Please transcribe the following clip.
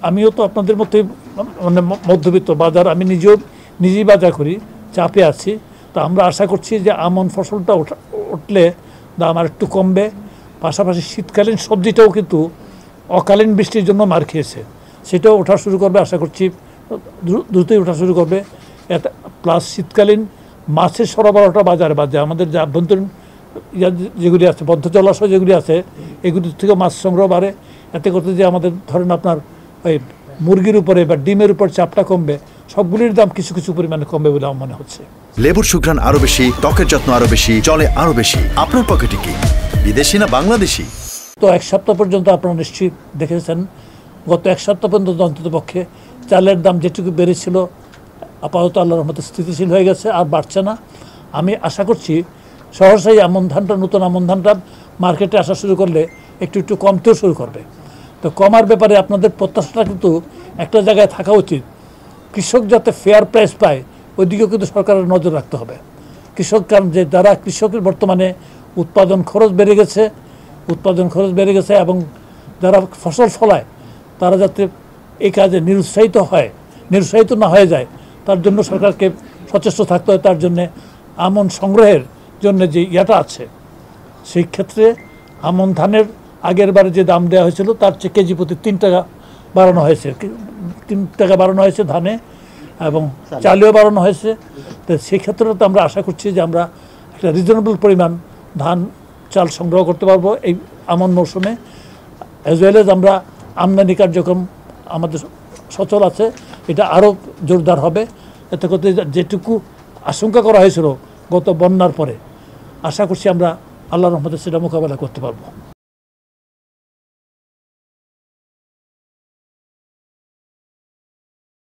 আমিও তো আপনাদের মতোই মানে মধ্যবিত্ত বাজার, আমি নিজেই বাজার করি, চাপে আছি। তো আমরা আশা করছি যে আমন ফসলটা উঠলে দাম আর একটু কমবে। পাশাপাশি শীতকালীন সবজিটাও কিন্তু অকালীন বৃষ্টির জন্য মার খেয়েছে, সেটাও ওঠা শুরু করবে আশা করছি, দ্রুতই ওঠা শুরু করবে। প্লাস শীতকালীন মাছের সরবরাহটা বাজারে বাজে, আমাদের যে আভ্যন্তরীণ যেগুলি আছে, বদ্ধ জলাশয় যেগুলি আছে, এগুলির থেকে মাছ সংগ্রহ বাড়ে। এতে করতে যে আমাদের ধরেন আপনার ওই মুরগির উপরে বা ডিমের উপর চাপটা কমবে, সবগুলির দাম কিছু কিছু পরিমাণে কমবে বলে আমার মনে হচ্ছে। লেবুর সুঘ্রাণ আরো বেশি, ত্বকের যত্ন আরো বেশি, চলে আরো বেশি। আপনার পকেটে কি বিদেশি না বাংলাদেশি? তো এক সপ্তাহ পর্যন্ত আপনারা নিশ্চয়ই দেখেছেন, গত এক সপ্তাহ পর্যন্ত অন্তত পক্ষে চালের দাম যেটুকু বেড়েছিল আপাতত আল্লাহর রহমতে স্থিতিশীল হয়ে গেছে, আর বাড়ছে না। আমি আশা করছি সহসাই আমন ধানটা, নতুন আমন ধানটা মার্কেটে আসা শুরু করলে একটু একটু কমতেও শুরু করবে। তো কমার ব্যাপারে আপনাদের প্রত্যাশাটা কিন্তু একটা জায়গায় থাকা উচিত, কৃষক যাতে ফেয়ার প্রাইস পায় ওইদিকেও কিন্তু সরকারের নজর রাখতে হবে। কৃষক, কারণ যে যারা কৃষকের বর্তমানে উৎপাদন খরচ বেড়ে গেছে এবং যারা ফসল ফলায় তারা যাতে এই কাজে নিরুৎসাহিত না হয়ে যায়, তার জন্য সরকারকে সচেষ্ট থাকতে হয়। তার জন্যে আমন সংগ্রহের জন্য যে ইয়াটা আছে, সেই ক্ষেত্রে আমন ধানের আগের বারে যে দাম দেওয়া হয়েছিল তার চেয়ে কেজি প্রতি 3 টাকা বাড়ানো হয়েছে, 3 টাকা বাড়ানো হয়েছে ধানে, এবং চালেও বাড়ানো হয়েছে। তো সেই ক্ষেত্রে তো আমরা আশা করছি যে আমরা একটা রিজনেবল পরিমাণ ধান চাল সংগ্রহ করতে পারবো এই আমন মৌসুমে। অ্যাজ ওয়েল এজ আমরা আমদানি কার্যক্রম আমাদের সচল আছে, এটা আরও জোরদার হবে। এতে করতে যেটুকু আশঙ্কা করা হয়েছিল গত বন্যার পরে, আশা করছি আমরা আল্লাহর রহমতে সেটা মোকাবেলা করতে পারবো।